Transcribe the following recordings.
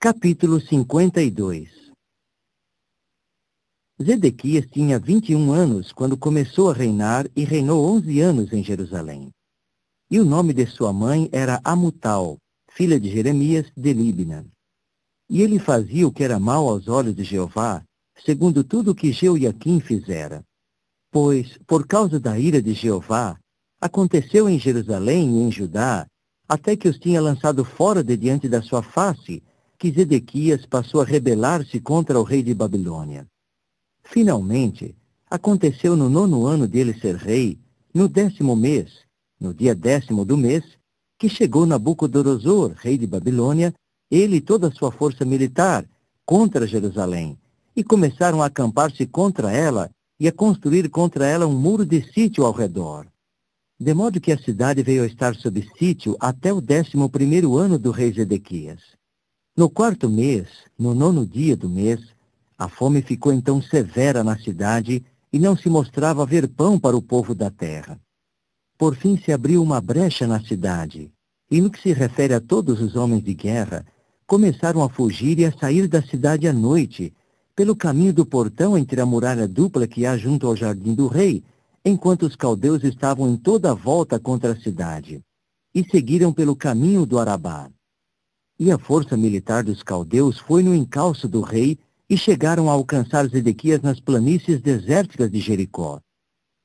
Capítulo 52. Zedequias tinha 21 anos quando começou a reinar e reinou 11 anos em Jerusalém. E o nome de sua mãe era Amutal, filha de Jeremias de Líbna. E ele fazia o que era mal aos olhos de Jeová, segundo tudo o que Jeoiaquim fizera. Pois, por causa da ira de Jeová, aconteceu em Jerusalém e em Judá, até que os tinha lançado fora de diante da sua face, que Zedequias passou a rebelar-se contra o rei de Babilônia. Finalmente, aconteceu no 9º ano dele ser rei, no 10º mês, no dia 10º do mês, que chegou Nabucodonosor, rei de Babilônia, ele e toda a sua força militar, contra Jerusalém, e começaram a acampar-se contra ela e a construir contra ela um muro de sítio ao redor. De modo que a cidade veio a estar sob sítio até o 11º ano do rei Zedequias. No 4º mês, no 9º dia do mês, a fome ficou então severa na cidade e não se mostrava haver pão para o povo da terra. Por fim se abriu uma brecha na cidade, e no que se refere a todos os homens de guerra, começaram a fugir e a sair da cidade à noite, pelo caminho do portão entre a muralha dupla que há junto ao jardim do rei, enquanto os caldeus estavam em toda a volta contra a cidade, e seguiram pelo caminho do Arabá. E a força militar dos caldeus foi no encalço do rei e chegaram a alcançar Zedequias nas planícies desérticas de Jericó.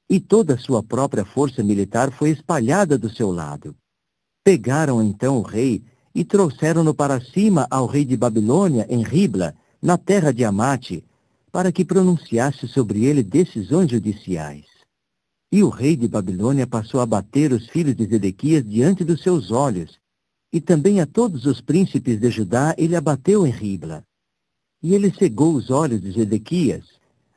E toda a sua própria força militar foi espalhada do seu lado. Pegaram então o rei e trouxeram-no para cima ao rei de Babilônia em Ribla, na terra de Amate, para que pronunciasse sobre ele decisões judiciais. E o rei de Babilônia passou a bater os filhos de Zedequias diante dos seus olhos, e também a todos os príncipes de Judá ele abateu em Ribla. E ele cegou os olhos de Zedequias,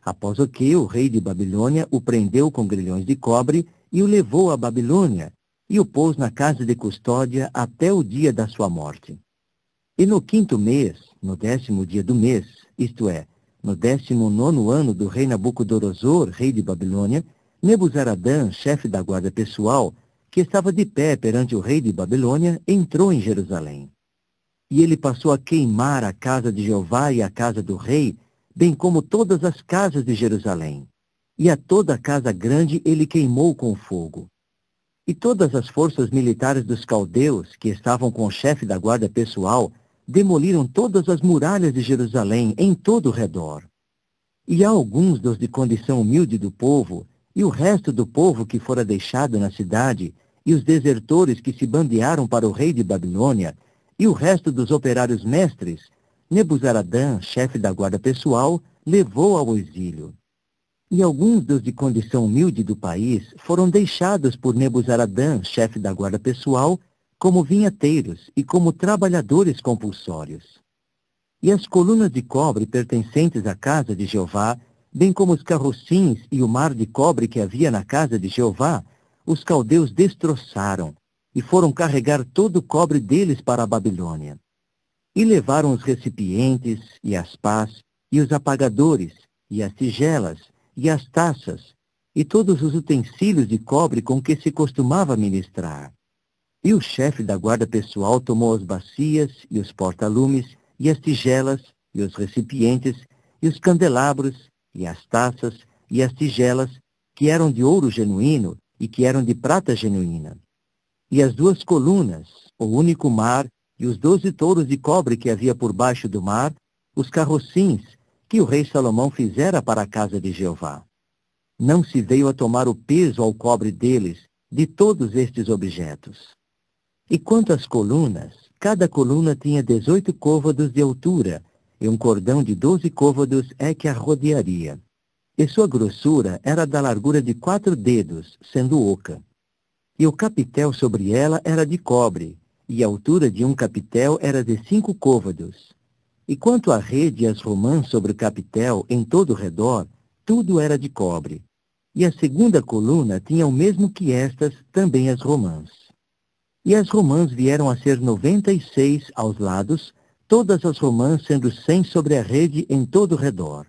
após o que o rei de Babilônia o prendeu com grilhões de cobre e o levou à Babilônia, e o pôs na casa de custódia até o dia da sua morte. E no 5º mês, no 10º dia do mês, isto é, no 19º ano do rei Nabucodonosor, rei de Babilônia, Nebuzaradã, chefe da guarda pessoal, que estava de pé perante o rei de Babilônia, entrou em Jerusalém. E ele passou a queimar a casa de Jeová e a casa do rei, bem como todas as casas de Jerusalém. E a toda a casa grande ele queimou com fogo. E todas as forças militares dos caldeus, que estavam com o chefe da guarda pessoal, demoliram todas as muralhas de Jerusalém em todo o redor. E há alguns dos de condição humilde do povo, e o resto do povo que fora deixado na cidade, e os desertores que se bandearam para o rei de Babilônia, e o resto dos operários mestres, Nebuzaradã, chefe da guarda pessoal, levou ao exílio. E alguns dos de condição humilde do país foram deixados por Nebuzaradã, chefe da guarda pessoal, como vinhateiros e como trabalhadores compulsórios. E as colunas de cobre pertencentes à casa de Jeová, bem como os carrocins e o mar de cobre que havia na casa de Jeová, os caldeus destroçaram, e foram carregar todo o cobre deles para a Babilônia. E levaram os recipientes, e as pás, e os apagadores, e as tigelas, e as taças, e todos os utensílios de cobre com que se costumava ministrar. E o chefe da guarda pessoal tomou as bacias, e os porta-lumes, e as tigelas, e os recipientes, e os candelabros, e as taças, e as tigelas, que eram de ouro genuíno, e que eram de prata genuína. E as 2 colunas, o único mar, e os 12 touros de cobre que havia por baixo do mar, os carrocins, que o rei Salomão fizera para a casa de Jeová. Não se veio a tomar o peso ao cobre deles, de todos estes objetos. E quanto às colunas, cada coluna tinha 18 côvados de altura, e um cordão de 12 côvados é que a rodearia. E sua grossura era da largura de 4 dedos, sendo oca. E o capitel sobre ela era de cobre, e a altura de um capitel era de 5 côvados. E quanto à rede e as romãs sobre o capitel em todo o redor, tudo era de cobre. E a segunda coluna tinha o mesmo que estas, também as romãs. E as romãs vieram a ser 96 aos lados, todas as romãs sendo 100 sobre a rede em todo o redor.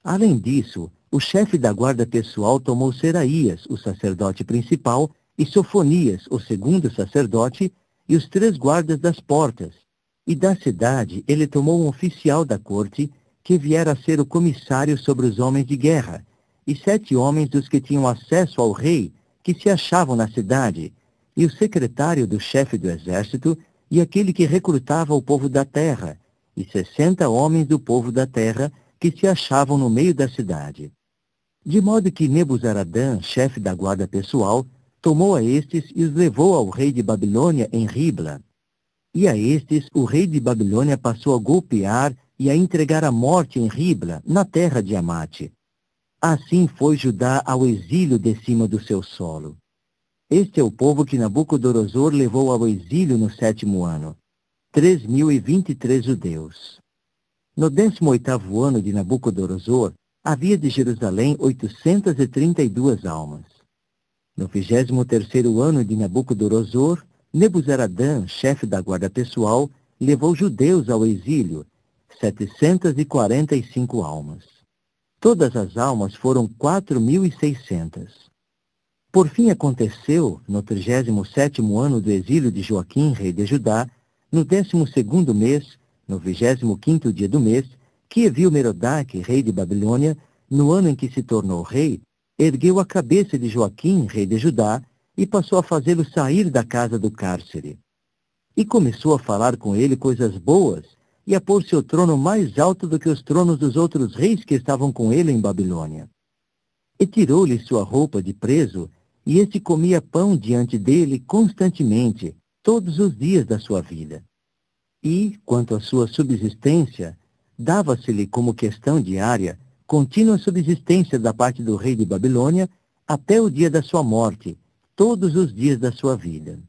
Além disso, o chefe da guarda pessoal tomou Seraías, o sacerdote principal, e Sofonias, o segundo sacerdote, e os 3 guardas das portas, E da cidade ele tomou um oficial da corte, que viera a ser o comissário sobre os homens de guerra, e 7 homens dos que tinham acesso ao rei, que se achavam na cidade, e o secretário do chefe do exército, e aquele que recrutava o povo da terra, e 60 homens do povo da terra, que se achavam no meio da cidade. De modo que Nebuzaradã, chefe da guarda pessoal, tomou a estes e os levou ao rei de Babilônia em Ribla. E a estes o rei de Babilônia passou a golpear e a entregar à morte em Ribla, na terra de Amate. Assim foi Judá ao exílio de cima do seu solo. Este é o povo que Nabucodonosor levou ao exílio no 7º ano, 3.023 judeus. No 18º ano de Nabucodonosor, havia de Jerusalém 832 almas. No 23º ano de Nabucodonosor, Nebuzaradã, chefe da guarda pessoal, levou judeus ao exílio, 745 almas. Todas as almas foram 4.600. Por fim aconteceu, no 37º ano do exílio de Joaquim, rei de Judá, no 12º mês, no 25º dia do mês, que Evil-Merodach, rei de Babilônia, no ano em que se tornou rei, ergueu a cabeça de Joaquim, rei de Judá, e passou a fazê-lo sair da casa do cárcere. E começou a falar com ele coisas boas, e a pôr seu trono mais alto do que os tronos dos outros reis que estavam com ele em Babilônia. E tirou-lhe sua roupa de preso, e este comia pão diante dele constantemente, todos os dias da sua vida. E, quanto à sua subsistência, dava-se-lhe como questão diária, contínua subsistência da parte do rei de Babilônia, até o dia da sua morte, todos os dias da sua vida.